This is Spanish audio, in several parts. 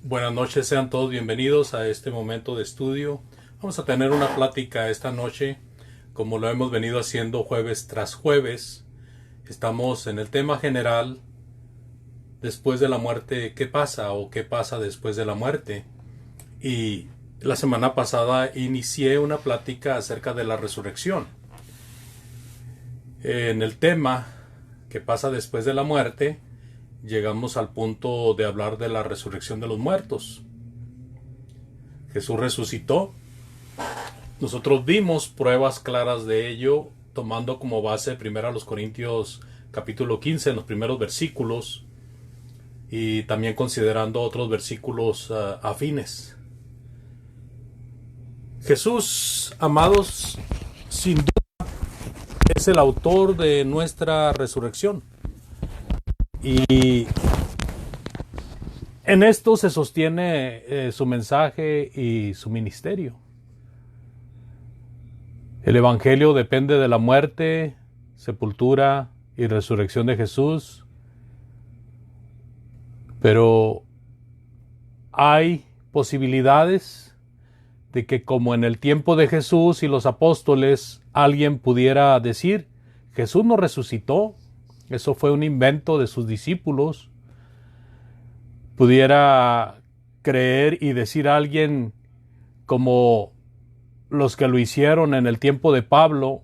Buenas noches, sean todos bienvenidos a este momento de estudio. Vamos a tener una plática esta noche, como lo hemos venido haciendo jueves tras jueves. Estamos en el tema general, después de la muerte, ¿qué pasa o qué pasa después de la muerte? Y la semana pasada inicié una plática acerca de la resurrección. En el tema, ¿qué pasa después de la muerte?, llegamos al punto de hablar de la resurrección de los muertos. Jesús resucitó. Nosotros vimos pruebas claras de ello, tomando como base 1 Corintios capítulo 15 en los primeros versículos, y también considerando otros versículos afines. Jesús, amados, sin duda es el autor de nuestra resurrección. Y en esto se sostiene su mensaje y su ministerio. El Evangelio depende de la muerte, sepultura y resurrección de Jesús, pero hay posibilidades de que, como en el tiempo de Jesús y los apóstoles, alguien pudiera decir: Jesús no resucitó, eso fue un invento de sus discípulos. Pudiera creer y decir a alguien, como los que lo hicieron en el tiempo de Pablo,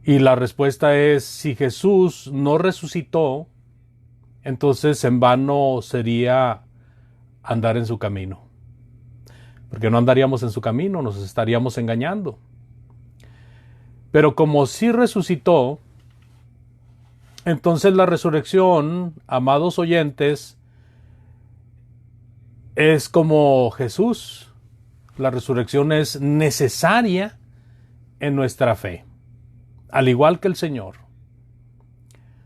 y la respuesta es: si Jesús no resucitó, entonces en vano sería andar en su camino, porque no andaríamos en su camino, nos estaríamos engañando. Pero como sí resucitó, entonces la resurrección, amados oyentes, es como Jesús. La resurrección es necesaria en nuestra fe, al igual que el Señor.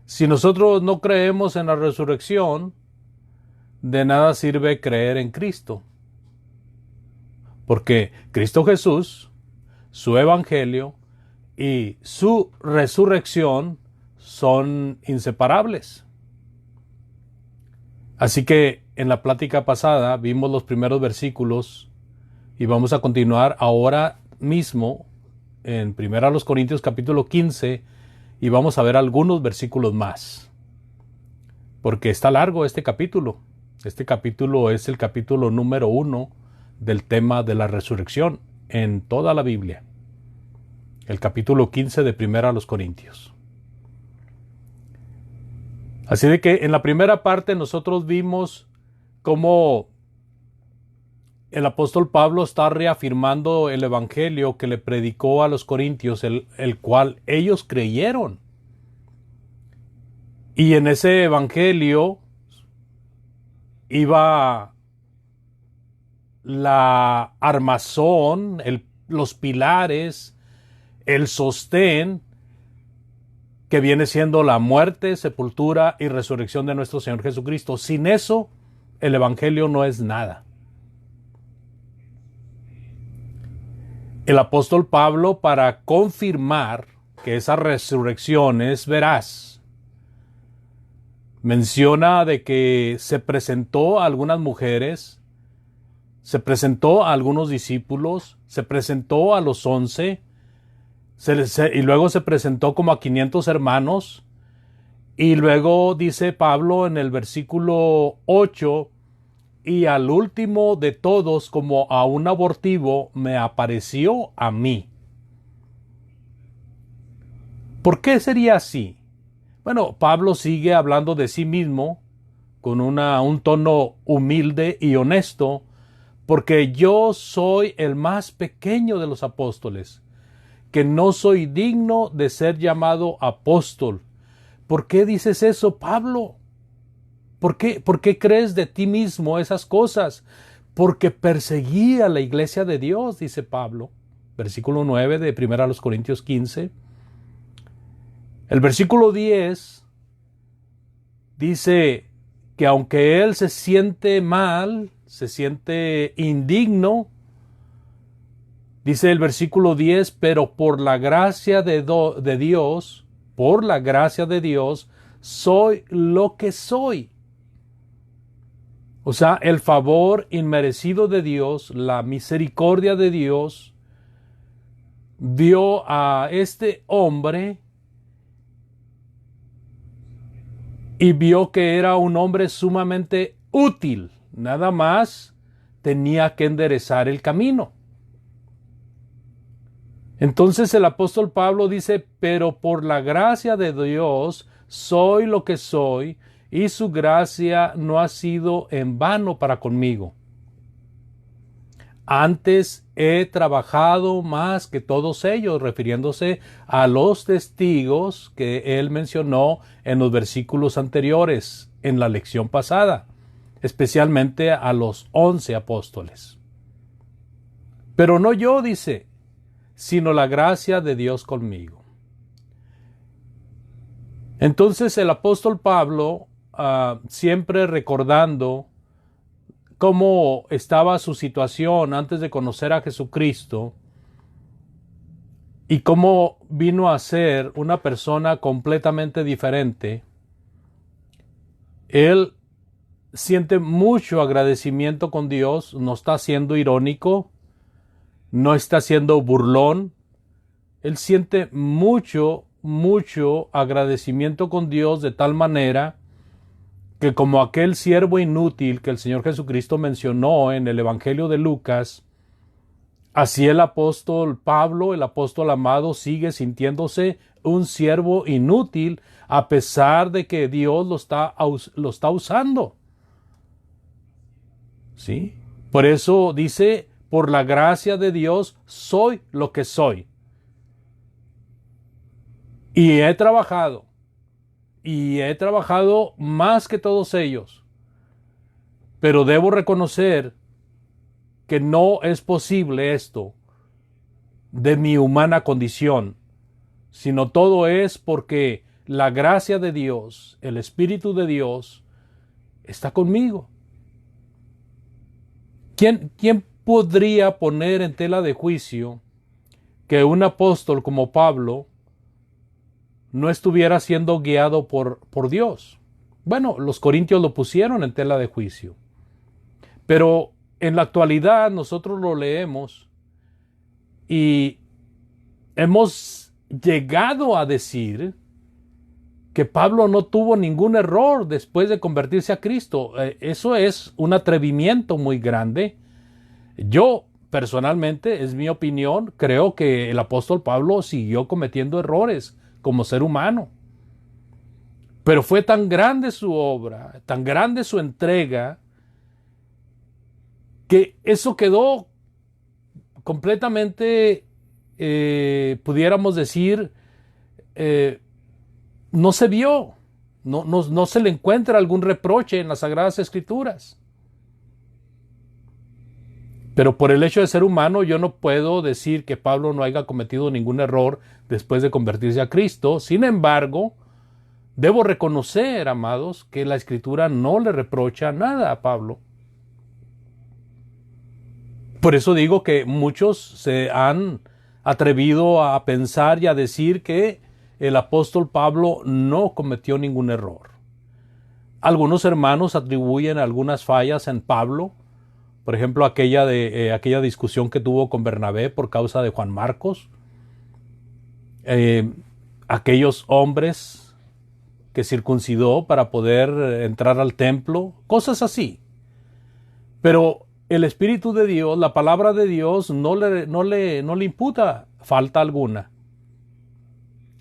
Si nosotros no creemos en la resurrección, de nada sirve creer en Cristo, porque Cristo Jesús, su Evangelio y su resurrección son inseparables. Así que en la plática pasada vimos los primeros versículos y vamos a continuar ahora mismo en 1 Corintios capítulo 15 y vamos a ver algunos versículos más, porque está largo este capítulo. Este capítulo es el capítulo número 1 del tema de la resurrección en toda la Biblia. El capítulo 15 de 1 Corintios. Así de que en la primera parte nosotros vimos cómo el apóstol Pablo está reafirmando el evangelio que le predicó a los corintios, el cual ellos creyeron. Y en ese evangelio iba la armazón, los pilares, el sostén, que viene siendo la muerte, sepultura y resurrección de nuestro Señor Jesucristo. Sin eso, el Evangelio no es nada. El apóstol Pablo, para confirmar que esa resurrección es veraz, menciona de que se presentó a algunas mujeres, se presentó a algunos discípulos, se presentó a los 11, y luego se presentó como a 500 hermanos, y luego dice Pablo en el versículo 8, y al último de todos, como a un abortivo, me apareció a mí. ¿Por qué sería así? Bueno, Pablo sigue hablando de sí mismo con un tono humilde y honesto, porque yo soy el más pequeño de los apóstoles, que no soy digno de ser llamado apóstol. ¿Por qué dices eso, Pablo? ¿Por qué crees de ti mismo esas cosas? Porque perseguí a la iglesia de Dios, dice Pablo. Versículo 9 de 1 Corintios 15. El versículo 10 dice que aunque él se siente mal, se siente indigno, dice el versículo 10, pero por la gracia de Dios, soy lo que soy. O sea, el favor inmerecido de Dios, la misericordia de Dios, vio a este hombre y vio que era un hombre sumamente útil. Nada más tenía que enderezar el camino. Entonces el apóstol Pablo dice, pero por la gracia de Dios soy lo que soy, y su gracia no ha sido en vano para conmigo. Antes he trabajado más que todos ellos, refiriéndose a los testigos que él mencionó en los versículos anteriores, en la lección pasada, especialmente a los 11 apóstoles. Pero no yo, dice, sino la gracia de Dios conmigo. Entonces el apóstol Pablo, siempre recordando cómo estaba su situación antes de conocer a Jesucristo y cómo vino a ser una persona completamente diferente, él siente mucho agradecimiento con Dios, no está siendo irónico, no está siendo burlón, él siente mucho agradecimiento con Dios de tal manera que como aquel siervo inútil que el Señor Jesucristo mencionó en el Evangelio de Lucas, así el apóstol Pablo, el apóstol amado, sigue sintiéndose un siervo inútil a pesar de que Dios lo está usando. ¿Sí? Por eso dice, por la gracia de Dios soy lo que soy. Y he trabajado más que todos ellos. Pero debo reconocer que no es posible esto de mi humana condición, sino todo es porque la gracia de Dios, el Espíritu de Dios, está conmigo. ¿Quién podría poner en tela de juicio que un apóstol como Pablo no estuviera siendo guiado por Dios? Bueno, los corintios lo pusieron en tela de juicio. Pero en la actualidad nosotros lo leemos y hemos llegado a decir que Pablo no tuvo ningún error después de convertirse a Cristo. Eso es un atrevimiento muy grande. Yo, personalmente, es mi opinión, creo que el apóstol Pablo siguió cometiendo errores como ser humano. Pero fue tan grande su obra, tan grande su entrega, que eso quedó completamente, pudiéramos decir, no se vio, no se le encuentra algún reproche en las Sagradas Escrituras. Pero por el hecho de ser humano, yo no puedo decir que Pablo no haya cometido ningún error después de convertirse a Cristo. Sin embargo, debo reconocer, amados, que la Escritura no le reprocha nada a Pablo. Por eso digo que muchos se han atrevido a pensar y a decir que el apóstol Pablo no cometió ningún error. Algunos hermanos atribuyen algunas fallas en Pablo, por ejemplo, aquella discusión que tuvo con Bernabé por causa de Juan Marcos, aquellos hombres que circuncidó para poder entrar al templo, cosas así. Pero el Espíritu de Dios, la palabra de Dios, no le imputa falta alguna.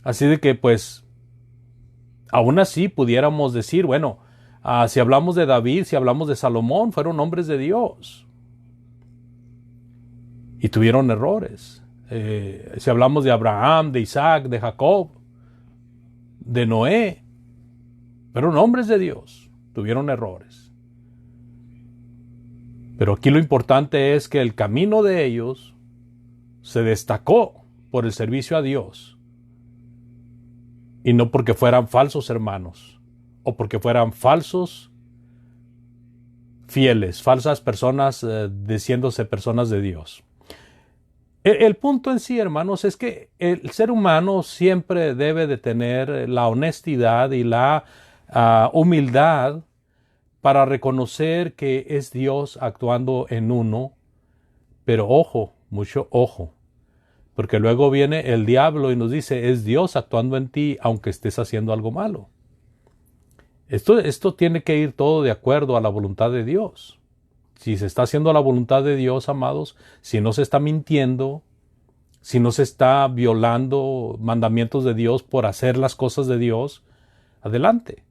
Así de que, pues, aún así pudiéramos decir, bueno, si hablamos de David, si hablamos de Salomón, fueron hombres de Dios. Y tuvieron errores. Si hablamos de Abraham, de Isaac, de Jacob, de Noé, fueron hombres de Dios, tuvieron errores. Pero aquí lo importante es que el camino de ellos se destacó por el servicio a Dios y no porque fueran falsos hermanos o porque fueran falsos fieles, falsas personas diciéndose personas de Dios. El punto en sí, hermanos, es que el ser humano siempre debe de tener la honestidad y la humildad para reconocer que es Dios actuando en uno, pero ojo, mucho ojo, porque luego viene el diablo y nos dice, es Dios actuando en ti aunque estés haciendo algo malo. Esto tiene que ir todo de acuerdo a la voluntad de Dios. Si se está haciendo la voluntad de Dios, amados, si no se está mintiendo, si no se está violando mandamientos de Dios por hacer las cosas de Dios, adelante.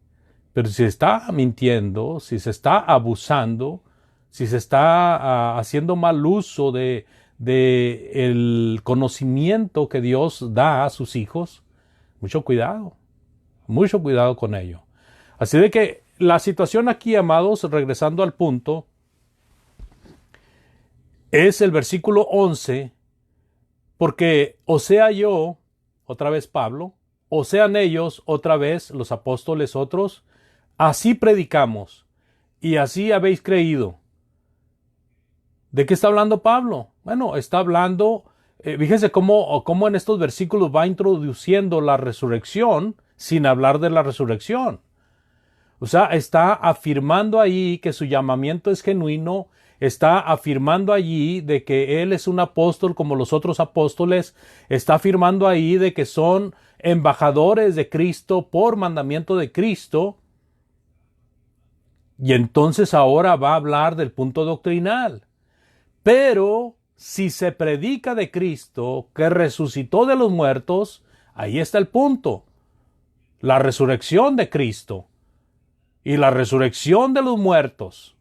Pero si se está mintiendo, si se está abusando, si se está haciendo mal uso de el conocimiento que Dios da a sus hijos, mucho cuidado con ello. Así de que la situación aquí, amados, regresando al punto, es el versículo 11, porque o sea yo, otra vez Pablo, o sean ellos, otra vez los apóstoles otros, así predicamos y así habéis creído. ¿De qué está hablando Pablo? Bueno, está hablando, fíjense cómo en estos versículos va introduciendo la resurrección sin hablar de la resurrección. O sea, está afirmando ahí que su llamamiento es genuino, está afirmando allí de que él es un apóstol como los otros apóstoles, está afirmando ahí de que son embajadores de Cristo por mandamiento de Cristo, y entonces ahora va a hablar del punto doctrinal. Pero si se predica de Cristo que resucitó de los muertos, ahí está el punto, la resurrección de Cristo. Y la resurrección de los muertos.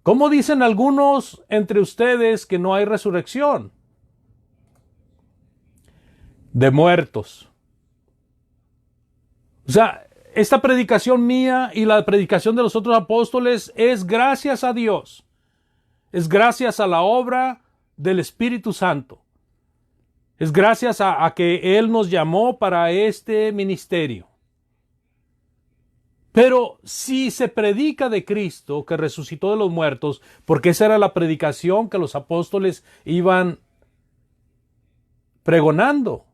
¿Cómo dicen algunos entre ustedes que no hay resurrección? De muertos. O sea, esta predicación mía y la predicación de los otros apóstoles es gracias a Dios. Es gracias a la obra del Espíritu Santo. Es gracias a que Él nos llamó para este ministerio. Pero si se predica de Cristo que resucitó de los muertos, porque esa era la predicación que los apóstoles iban pregonando.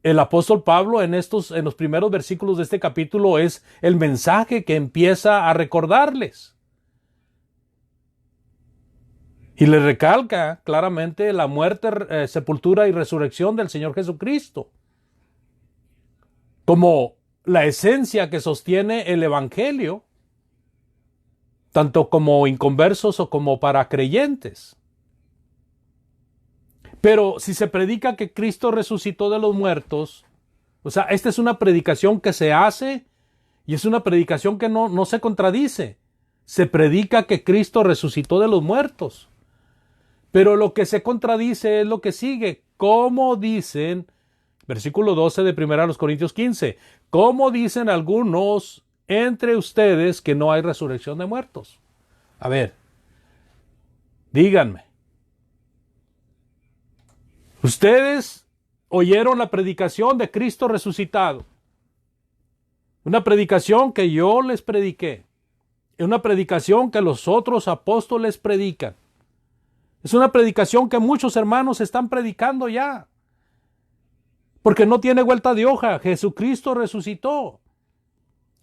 El apóstol Pablo en los primeros versículos de este capítulo es el mensaje que empieza a recordarles. Y le recalca claramente la muerte, sepultura y resurrección del Señor Jesucristo como la esencia que sostiene el Evangelio, tanto como inconversos o como para creyentes. Pero si se predica que Cristo resucitó de los muertos, o sea, esta es una predicación que se hace y es una predicación que no se contradice. Se predica que Cristo resucitó de los muertos. Pero lo que se contradice es lo que sigue. ¿Cómo dicen? Versículo 12 de 1 Corintios 15. ¿Cómo dicen algunos entre ustedes que no hay resurrección de muertos? A ver, díganme. Ustedes oyeron la predicación de Cristo resucitado. Una predicación que yo les prediqué. Una predicación que los otros apóstoles predican. Es una predicación que muchos hermanos están predicando ya. Porque no tiene vuelta de hoja. Jesucristo resucitó.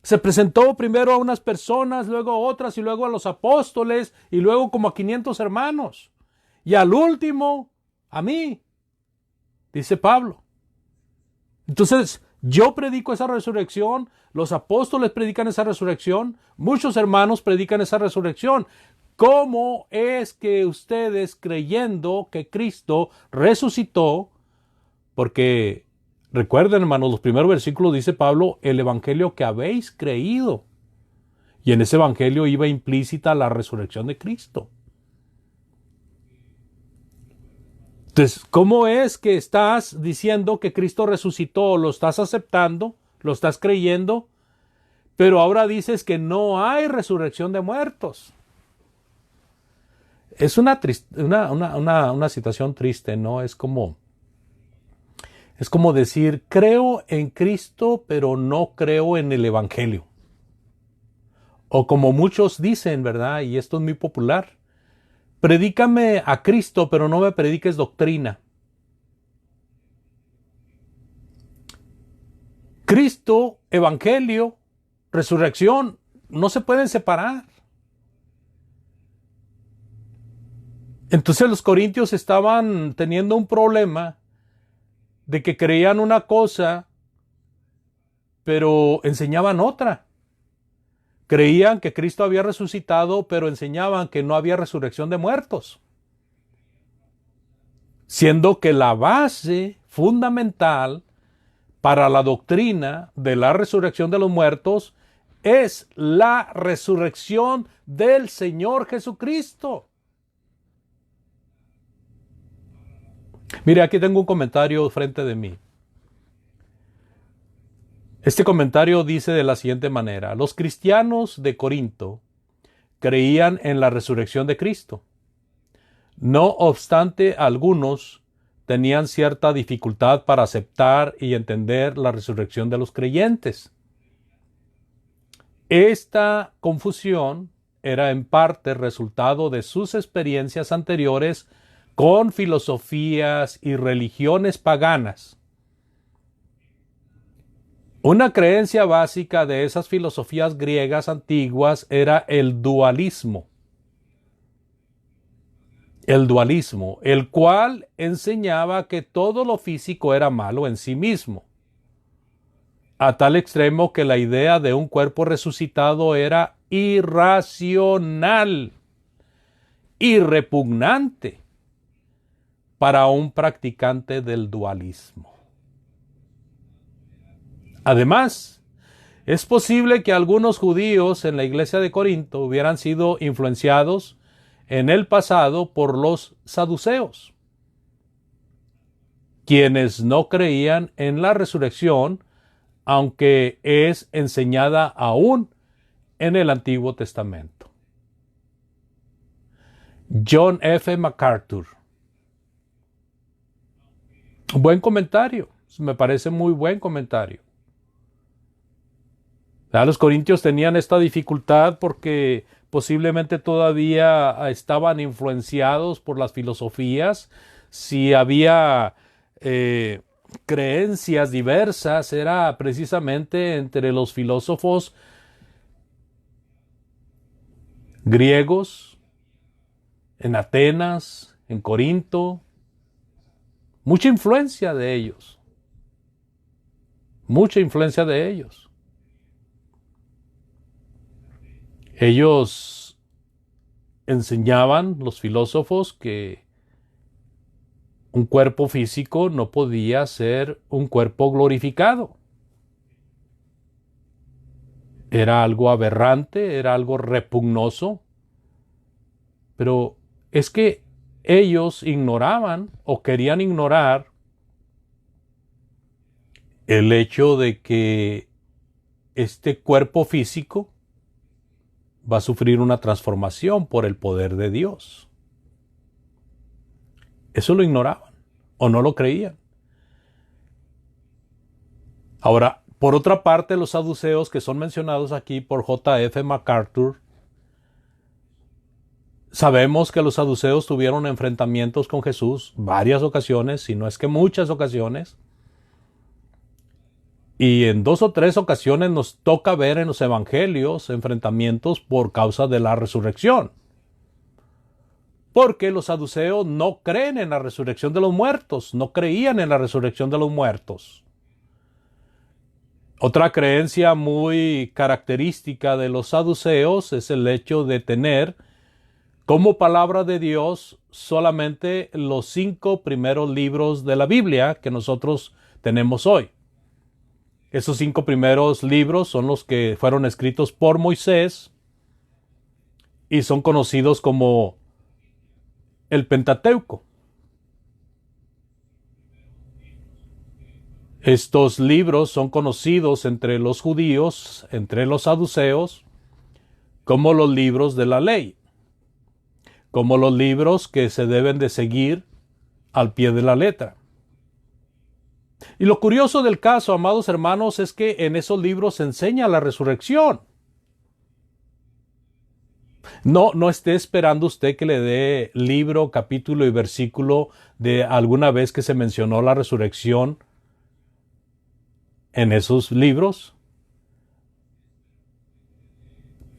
Se presentó primero a unas personas, luego a otras y luego a los apóstoles y luego como a 500 hermanos. Y al último, a mí, dice Pablo. Entonces, yo predico esa resurrección, los apóstoles predican esa resurrección, muchos hermanos predican esa resurrección. ¿Cómo es que ustedes creyendo que Cristo resucitó? Porque recuerden, hermanos, los primeros versículos dice Pablo, el evangelio que habéis creído. Y en ese evangelio iba implícita la resurrección de Cristo. Entonces, ¿cómo es que estás diciendo que Cristo resucitó? ¿Lo estás aceptando? ¿Lo estás creyendo? Pero ahora dices que no hay resurrección de muertos. Es una situación triste, ¿no? Es como decir, creo en Cristo, pero no creo en el Evangelio. O como muchos dicen, ¿verdad? Y esto es muy popular. Predícame a Cristo, pero no me prediques doctrina. Cristo, Evangelio, resurrección, no se pueden separar. Entonces los corintios estaban teniendo un problema de que creían una cosa, pero enseñaban otra. Creían que Cristo había resucitado, pero enseñaban que no había resurrección de muertos. Siendo que la base fundamental para la doctrina de la resurrección de los muertos es la resurrección del Señor Jesucristo. Mire, aquí tengo un comentario frente de mí. Este comentario dice de la siguiente manera: los cristianos de Corinto creían en la resurrección de Cristo. No obstante, algunos tenían cierta dificultad para aceptar y entender la resurrección de los creyentes. Esta confusión era en parte resultado de sus experiencias anteriores con filosofías y religiones paganas. Una creencia básica de esas filosofías griegas antiguas era el dualismo. El dualismo, el cual enseñaba que todo lo físico era malo en sí mismo, a tal extremo que la idea de un cuerpo resucitado era irracional y repugnante para un practicante del dualismo. Además, es posible que algunos judíos en la iglesia de Corinto hubieran sido influenciados en el pasado por los saduceos, quienes no creían en la resurrección, aunque es enseñada aún en el Antiguo Testamento. John F. MacArthur. Buen comentario, me parece muy buen comentario. Los corintios tenían esta dificultad porque posiblemente todavía estaban influenciados por las filosofías. Si había creencias diversas, era precisamente entre los filósofos griegos, en Atenas, en Corinto. Mucha influencia de ellos. Mucha influencia de ellos. Ellos enseñaban, los filósofos, que un cuerpo físico no podía ser un cuerpo glorificado. Era algo aberrante, era algo repugnoso. Pero es que ellos ignoraban o querían ignorar el hecho de que este cuerpo físico va a sufrir una transformación por el poder de Dios. Eso lo ignoraban o no lo creían. Ahora, por otra parte, los saduceos que son mencionados aquí por J. F. MacArthur, sabemos que los saduceos tuvieron enfrentamientos con Jesús varias ocasiones, si no es que muchas ocasiones. Y en 2 o 3 ocasiones nos toca ver en los evangelios enfrentamientos por causa de la resurrección. Porque los saduceos no creen en la resurrección de los muertos, no creían en la resurrección de los muertos. Otra creencia muy característica de los saduceos es el hecho de tener como palabra de Dios solamente los 5 primeros libros de la Biblia que nosotros tenemos hoy. Esos 5 primeros libros son los que fueron escritos por Moisés y son conocidos como el Pentateuco. Estos libros son conocidos entre los judíos, entre los saduceos, como los libros de la ley, como los libros que se deben de seguir al pie de la letra. Y lo curioso del caso, amados hermanos, es que en esos libros se enseña la resurrección. No esté esperando usted que le dé libro, capítulo y versículo de alguna vez que se mencionó la resurrección en esos libros.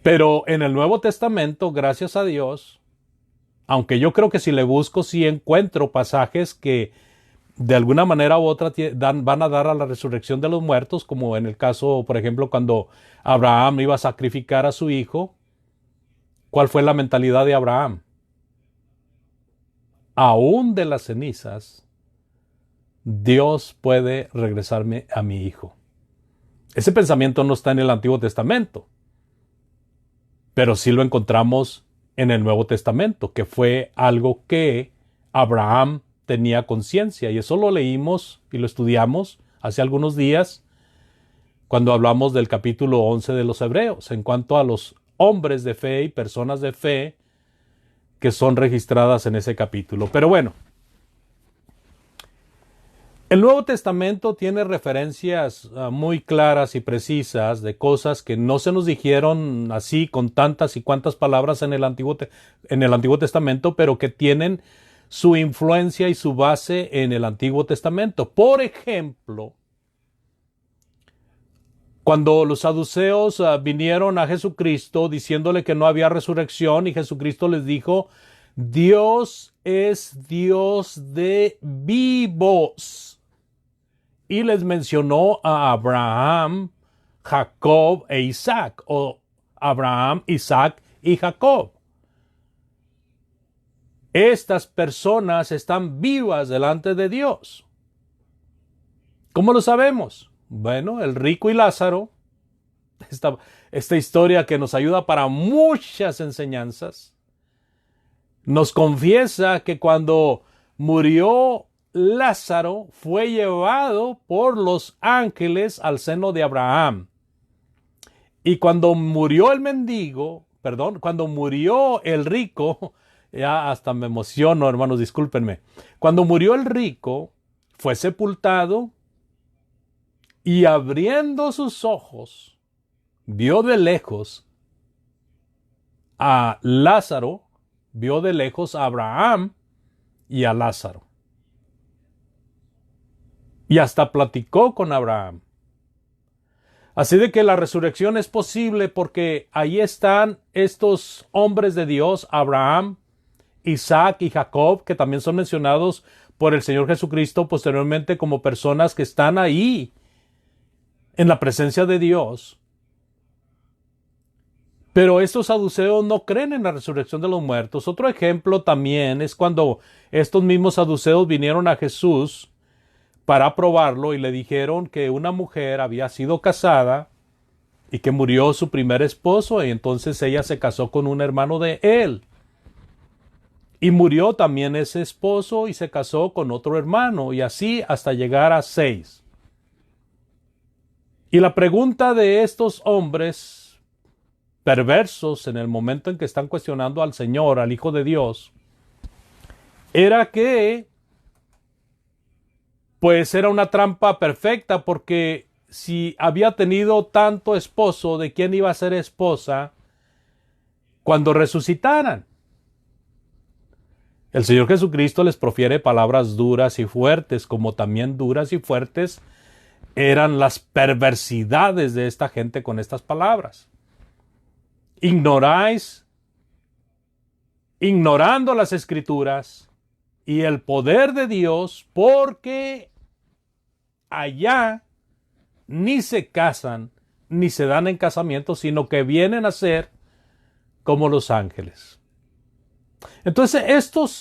Pero en el Nuevo Testamento, gracias a Dios, aunque yo creo que si le busco, sí encuentro pasajes que de alguna manera u otra van a dar a la resurrección de los muertos, como en el caso, por ejemplo, cuando Abraham iba a sacrificar a su hijo. ¿Cuál fue la mentalidad de Abraham? Aún de las cenizas, Dios puede regresarme a mi hijo. Ese pensamiento no está en el Antiguo Testamento, pero sí lo encontramos en el Nuevo Testamento, que fue algo que Abraham tenía conciencia, y eso lo leímos y lo estudiamos hace algunos días cuando hablamos del capítulo 11 de los Hebreos, en cuanto a los hombres de fe y personas de fe que son registradas en ese capítulo. Pero bueno, el Nuevo Testamento tiene referencias muy claras y precisas de cosas que no se nos dijeron así con tantas y cuantas palabras en el Antiguo Testamento, pero que tienen su influencia y su base en el Antiguo Testamento. Por ejemplo, cuando los saduceos vinieron a Jesucristo diciéndole que no había resurrección, y Jesucristo les dijo: Dios es Dios de vivos. Y les mencionó a Abraham, Jacob e Isaac, o Abraham, Isaac y Jacob. Estas personas están vivas delante de Dios. ¿Cómo lo sabemos? Bueno, el rico y Lázaro, esta historia que nos ayuda para muchas enseñanzas, nos confiesa que cuando murió Lázaro fue llevado por los ángeles al seno de Abraham. Y cuando murió el mendigo, cuando murió el rico, ya hasta me emociono, hermanos, discúlpenme. Cuando murió el rico, fue sepultado y abriendo sus ojos, vio de lejos a Lázaro, vio de lejos a Abraham y a Lázaro. Y hasta platicó con Abraham. Así de que la resurrección es posible porque ahí están estos hombres de Dios, Abraham, Isaac y Jacob, que también son mencionados por el Señor Jesucristo posteriormente como personas que están ahí en la presencia de Dios. Pero estos saduceos no creen en la resurrección de los muertos. Otro ejemplo también es cuando estos mismos saduceos vinieron a Jesús para probarlo y le dijeron que una mujer había sido casada y que murió su primer esposo, y entonces ella se casó con un hermano de él. Y murió también ese esposo y se casó con otro hermano, y así hasta llegar a 6. Y la pregunta de estos hombres perversos en el momento en que están cuestionando al Señor, al Hijo de Dios, era que pues era una trampa perfecta, porque si había tenido tanto esposo, ¿de quién iba a ser esposa cuando resucitaran? El Señor Jesucristo les profiere palabras duras y fuertes, como también duras y fuertes eran las perversidades de esta gente con estas palabras. Ignorando las Escrituras y el poder de Dios, porque allá ni se casan ni se dan en casamiento, sino que vienen a ser como los ángeles. Entonces,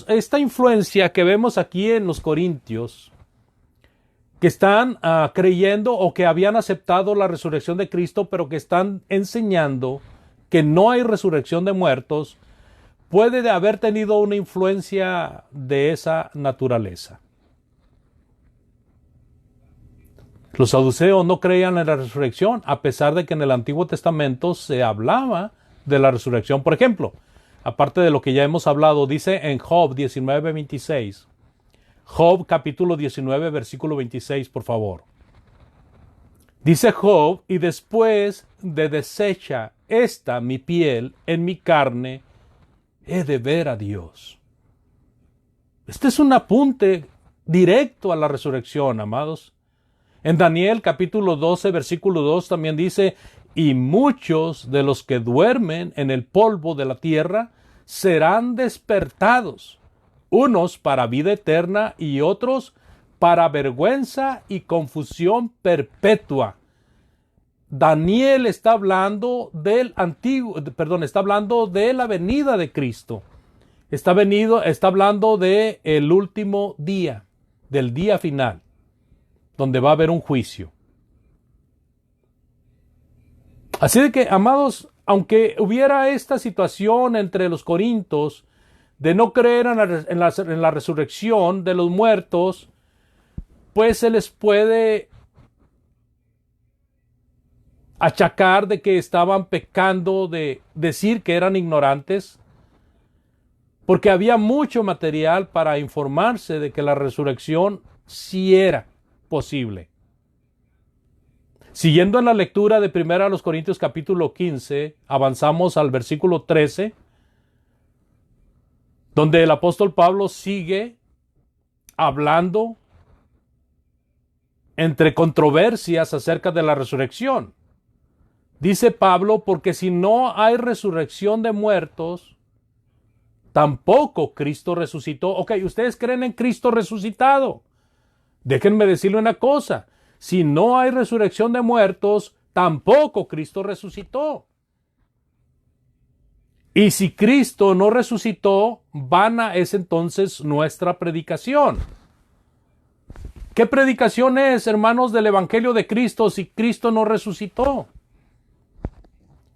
esta influencia que vemos aquí en los Corintios, que están creyendo o que habían aceptado la resurrección de Cristo, pero que están enseñando que no hay resurrección de muertos, puede haber tenido una influencia de esa naturaleza. Los saduceos no creían en la resurrección, a pesar de que en el Antiguo Testamento se hablaba de la resurrección. Por ejemplo, aparte de lo que ya hemos hablado, dice en Job 19:26. Job capítulo 19, versículo 26, por favor. Dice Job: y después de deshecha esta mi piel en mi carne, he de ver a Dios. Este es un apunte directo a la resurrección, amados. En Daniel capítulo 12, versículo 2 también dice: y muchos de los que duermen en el polvo de la tierra serán despertados, unos para vida eterna y otros para vergüenza y confusión perpetua. Daniel está hablando está hablando de la venida de Cristo. Está hablando de el último día, del día final, donde va a haber un juicio. Así de que, amados, aunque hubiera esta situación entre los corintios de no creer en la resurrección de los muertos, pues se les puede achacar de que estaban pecando, de decir que eran ignorantes, porque había mucho material para informarse de que la resurrección sí era posible. Siguiendo en la lectura de 1 Corintios capítulo 15, avanzamos al versículo 13, donde el apóstol Pablo sigue hablando entre controversias acerca de la resurrección. Dice Pablo, porque si no hay resurrección de muertos, tampoco Cristo resucitó. Ok, ustedes creen en Cristo resucitado. Déjenme decirle una cosa. Si no hay resurrección de muertos, tampoco Cristo resucitó. Y si Cristo no resucitó, vana es entonces nuestra predicación. ¿Qué predicación es, hermanos, del Evangelio de Cristo si Cristo no resucitó?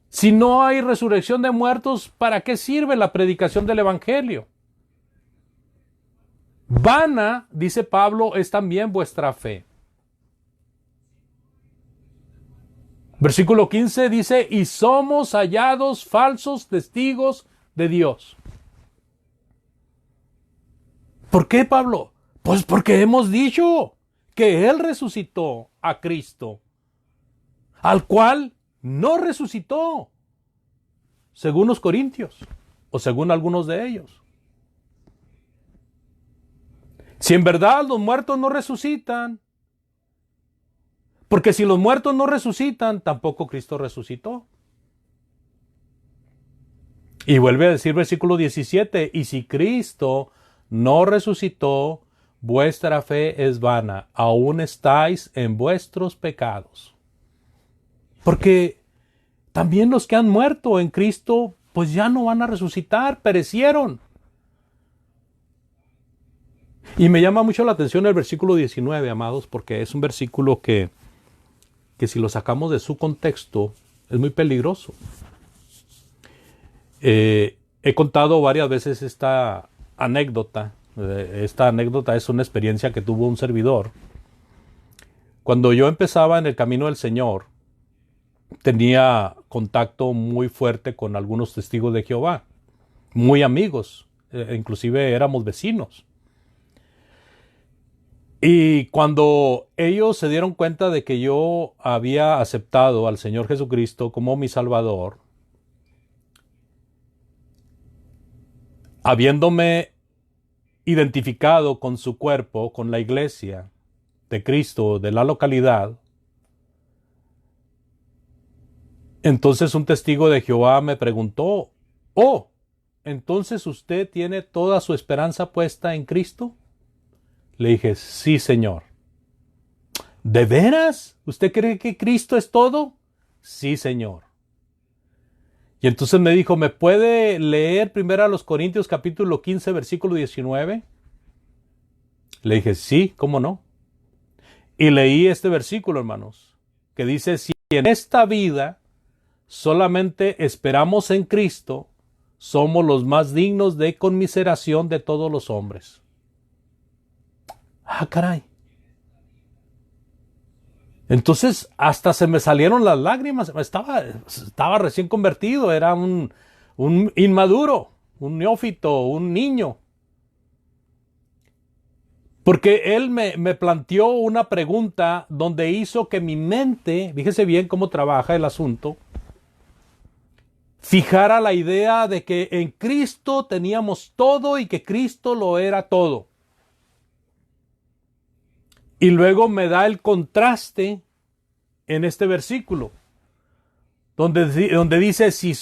Si no hay resurrección de muertos, ¿para qué sirve la predicación del Evangelio? Vana, dice Pablo, es también vuestra fe. Versículo 15 dice, y somos hallados falsos testigos de Dios. ¿Por qué, Pablo? Pues porque hemos dicho que Él resucitó a Cristo, al cual no resucitó, según los corintios, o según algunos de ellos. Si en verdad los muertos no resucitan, porque si los muertos no resucitan, tampoco Cristo resucitó. Y vuelve a decir versículo 17, y si Cristo no resucitó, vuestra fe es vana, aún estáis en vuestros pecados. Porque también los que han muerto en Cristo, pues ya no van a resucitar, perecieron. Y me llama mucho la atención el versículo 19, amados, porque es un versículo que si lo sacamos de su contexto, es muy peligroso. He contado varias veces esta anécdota. Esta anécdota es una experiencia que tuvo un servidor. Cuando yo empezaba en el camino del Señor, tenía contacto muy fuerte con algunos testigos de Jehová, muy amigos, inclusive éramos vecinos. Y cuando ellos se dieron cuenta de que yo había aceptado al Señor Jesucristo como mi Salvador, habiéndome identificado con su cuerpo, con la iglesia de Cristo de la localidad, entonces un testigo de Jehová me preguntó, oh, ¿entonces usted tiene toda su esperanza puesta en Cristo? Le dije, sí, Señor. ¿De veras? ¿Usted cree que Cristo es todo? Sí, Señor. Y entonces me dijo, ¿me puede leer 1 Corintios capítulo 15, versículo 19? Le dije, sí, ¿cómo no? Y leí este versículo, hermanos, que dice, si en esta vida solamente esperamos en Cristo, somos los más dignos de conmiseración de todos los hombres. Ah, caray. Entonces hasta se me salieron las lágrimas. Estaba recién convertido, era un inmaduro, un neófito, un niño. Porque él me planteó una pregunta donde hizo que mi mente, fíjese bien cómo trabaja el asunto, fijara la idea de que en Cristo teníamos todo y que Cristo lo era todo. Y luego me da el contraste en este versículo, donde dice, si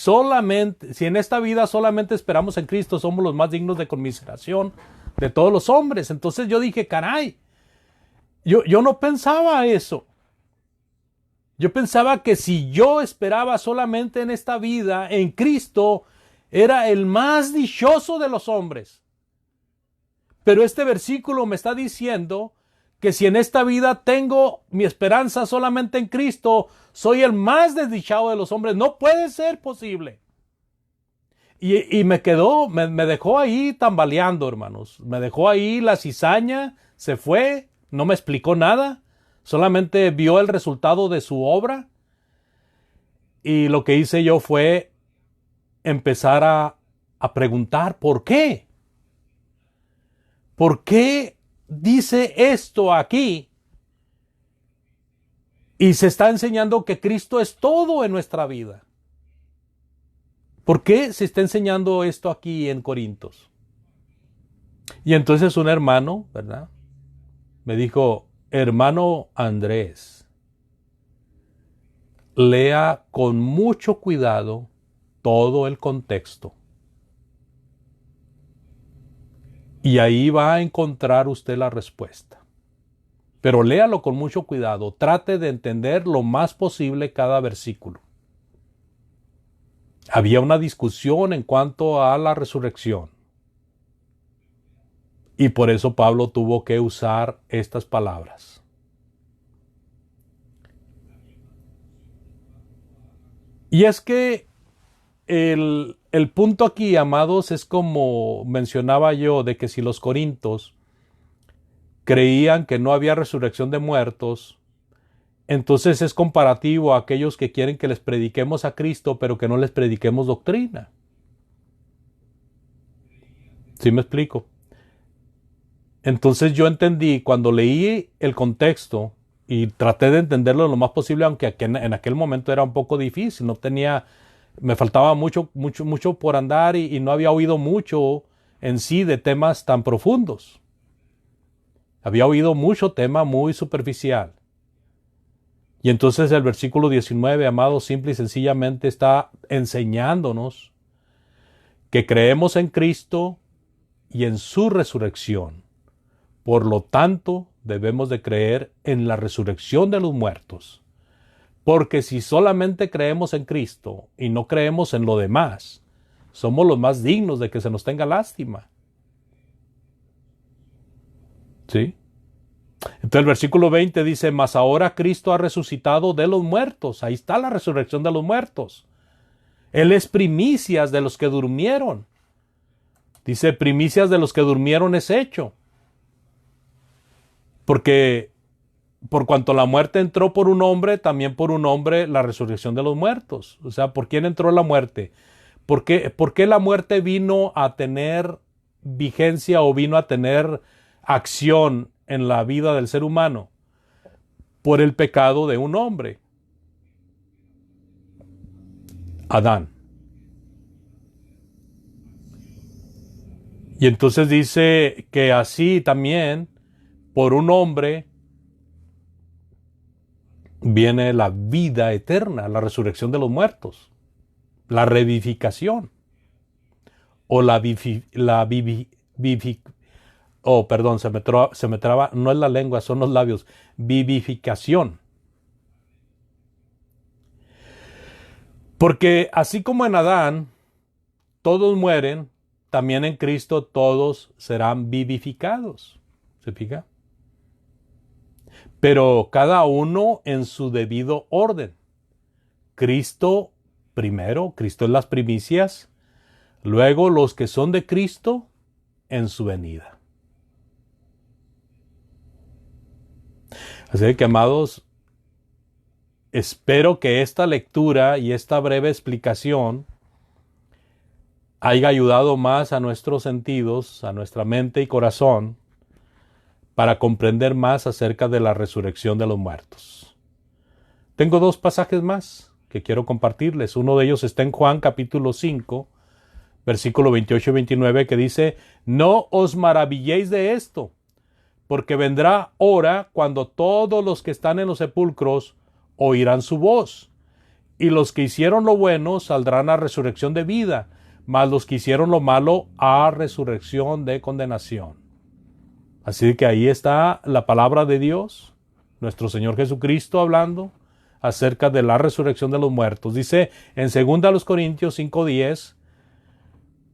en esta vida solamente esperamos en Cristo, somos los más dignos de conmiseración de todos los hombres. Entonces yo dije, caray, yo no pensaba eso. Yo pensaba que si yo esperaba solamente en esta vida, en Cristo, era el más dichoso de los hombres. Pero este versículo me está diciendo que si en esta vida tengo mi esperanza solamente en Cristo, soy el más desdichado de los hombres. No puede ser posible. Y me dejó ahí tambaleando, hermanos. Me dejó ahí la cizaña, se fue, no me explicó nada. Solamente vio el resultado de su obra. Y lo que hice yo fue empezar a preguntar, ¿por qué? ¿Por qué dice esto aquí? Y se está enseñando que Cristo es todo en nuestra vida. ¿Por qué se está enseñando esto aquí en Corintios? Y entonces un hermano, ¿verdad? Me dijo, hermano Andrés, lea con mucho cuidado todo el contexto. Y ahí va a encontrar usted la respuesta. Pero léalo con mucho cuidado. Trate de entender lo más posible cada versículo. Había una discusión en cuanto a la resurrección. Y por eso Pablo tuvo que usar estas palabras. Y es que el punto aquí, amados, es como mencionaba yo, de que si los corintios creían que no había resurrección de muertos, entonces es comparativo a aquellos que quieren que les prediquemos a Cristo, pero que no les prediquemos doctrina. ¿Sí me explico? Entonces yo entendí, cuando leí el contexto y traté de entenderlo lo más posible, aunque en aquel momento era un poco difícil, me faltaba mucho por andar y no había oído mucho en sí de temas tan profundos. Había oído mucho tema muy superficial. Y entonces el versículo 19, amados, simple y sencillamente está enseñándonos que creemos en Cristo y en su resurrección. Por lo tanto, debemos de creer en la resurrección de los muertos. Porque si solamente creemos en Cristo y no creemos en lo demás, somos los más dignos de que se nos tenga lástima. ¿Sí? Entonces el versículo 20 dice, mas ahora Cristo ha resucitado de los muertos. Ahí está la resurrección de los muertos. Él es primicias de los que durmieron. Dice, primicias de los que durmieron es hecho. Porque por cuanto la muerte entró por un hombre, también por un hombre la resurrección de los muertos. O sea, ¿por quién entró la muerte? ¿Por qué la muerte vino a tener vigencia o vino a tener acción en la vida del ser humano? Por el pecado de un hombre, Adán. Y entonces dice que así también, por un hombre, viene la vida eterna, la resurrección de los muertos, la revivificación, o se me traba, no es la lengua, son los labios, vivificación. Porque así como en Adán todos mueren, también en Cristo todos serán vivificados. ¿Se fija? Pero cada uno en su debido orden. Cristo primero, Cristo en las primicias, luego los que son de Cristo en su venida. Así que, amados, espero que esta lectura y esta breve explicación haya ayudado más a nuestros sentidos, a nuestra mente y corazón, para comprender más acerca de la resurrección de los muertos. Tengo dos pasajes más que quiero compartirles. Uno de ellos está en Juan capítulo 5, versículo 28 y 29, que dice, no os maravilléis de esto, porque vendrá hora cuando todos los que están en los sepulcros oirán su voz, y los que hicieron lo bueno saldrán a resurrección de vida, mas los que hicieron lo malo a resurrección de condenación. Así que ahí está la palabra de Dios, nuestro Señor Jesucristo hablando acerca de la resurrección de los muertos. Dice en 2 Corintios 5:10,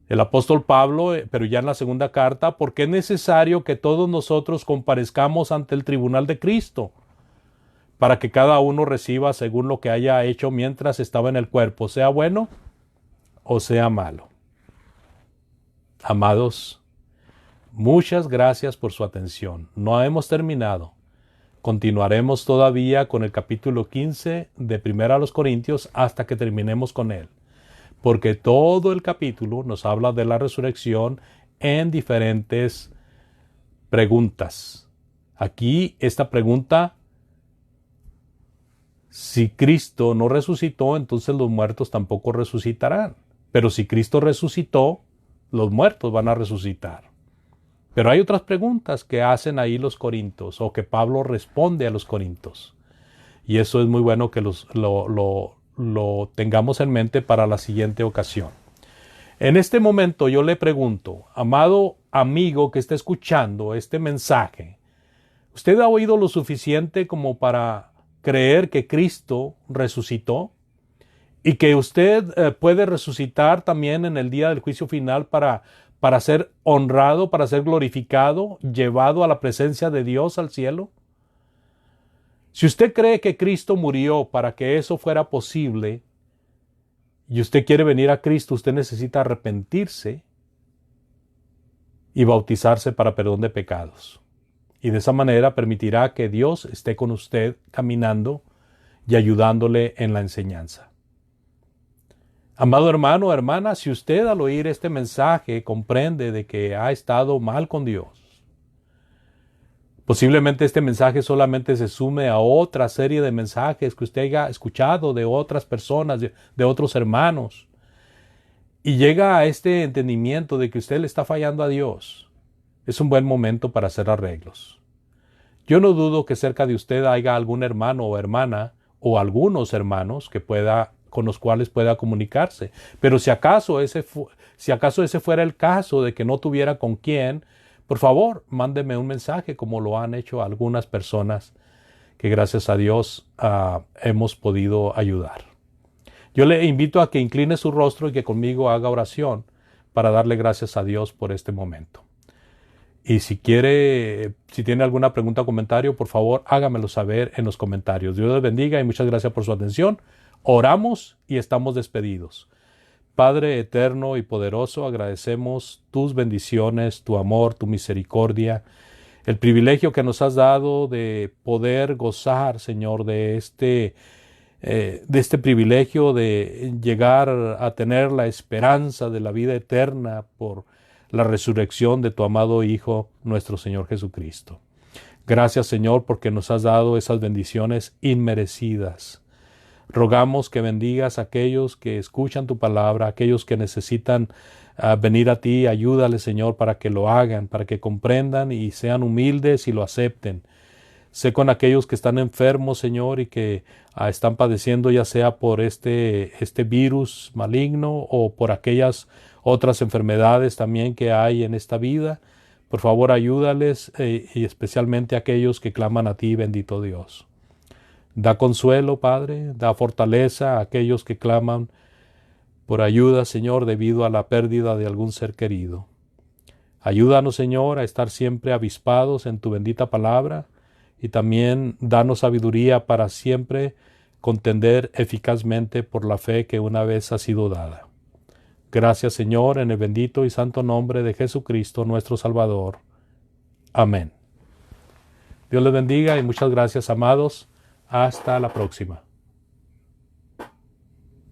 el apóstol Pablo, pero ya en la segunda carta, porque es necesario que todos nosotros comparezcamos ante el tribunal de Cristo, para que cada uno reciba según lo que haya hecho mientras estaba en el cuerpo, sea bueno o sea malo. Amados, muchas gracias por su atención. No hemos terminado. Continuaremos todavía con el capítulo 15 de 1 Corintios hasta que terminemos con él, porque todo el capítulo nos habla de la resurrección en diferentes preguntas. Aquí esta pregunta: si Cristo no resucitó, entonces los muertos tampoco resucitarán. Pero si Cristo resucitó, los muertos van a resucitar. Pero hay otras preguntas que hacen ahí los corintios, o que Pablo responde a los corintios. Y eso es muy bueno que lo tengamos en mente para la siguiente ocasión. En este momento yo le pregunto, amado amigo que está escuchando este mensaje, ¿usted ha oído lo suficiente como para creer que Cristo resucitó? Y que usted puede resucitar también en el día del juicio final para ser honrado, para ser glorificado, llevado a la presencia de Dios al cielo. Si usted cree que Cristo murió para que eso fuera posible y usted quiere venir a Cristo, usted necesita arrepentirse y bautizarse para perdón de pecados. Y de esa manera permitirá que Dios esté con usted caminando y ayudándole en la enseñanza. Amado hermano o hermana, si usted al oír este mensaje comprende de que ha estado mal con Dios, posiblemente este mensaje solamente se sume a otra serie de mensajes que usted haya escuchado de otras personas, de otros hermanos, y llega a este entendimiento de que usted le está fallando a Dios, es un buen momento para hacer arreglos. Yo no dudo que cerca de usted haya algún hermano o hermana o algunos hermanos con los cuales pueda comunicarse. Pero si acaso ese fuera el caso de que no tuviera con quién, por favor, mándeme un mensaje como lo han hecho algunas personas que gracias a Dios hemos podido ayudar. Yo le invito a que incline su rostro y que conmigo haga oración para darle gracias a Dios por este momento. Y si tiene alguna pregunta o comentario, por favor, hágamelo saber en los comentarios. Dios les bendiga y muchas gracias por su atención. Oramos y estamos despedidos. Padre eterno y poderoso, agradecemos tus bendiciones, tu amor, tu misericordia, el privilegio que nos has dado de poder gozar, Señor, de este privilegio de llegar a tener la esperanza de la vida eterna por la resurrección de tu amado Hijo, nuestro Señor Jesucristo. Gracias, Señor, porque nos has dado esas bendiciones inmerecidas. Rogamos que bendigas a aquellos que escuchan tu palabra, aquellos que necesitan venir a ti. Ayúdale, Señor, para que lo hagan, para que comprendan y sean humildes y lo acepten. Sé con aquellos que están enfermos, Señor, y que están padeciendo ya sea por este virus maligno o por aquellas otras enfermedades también que hay en esta vida. Por favor, ayúdales y especialmente a aquellos que claman a ti, bendito Dios. Da consuelo, Padre, da fortaleza a aquellos que claman por ayuda, Señor, debido a la pérdida de algún ser querido. Ayúdanos, Señor, a estar siempre avispados en tu bendita palabra y también danos sabiduría para siempre contender eficazmente por la fe que una vez ha sido dada. Gracias, Señor, en el bendito y santo nombre de Jesucristo, nuestro Salvador. Amén. Dios les bendiga y muchas gracias, amados. Hasta la próxima.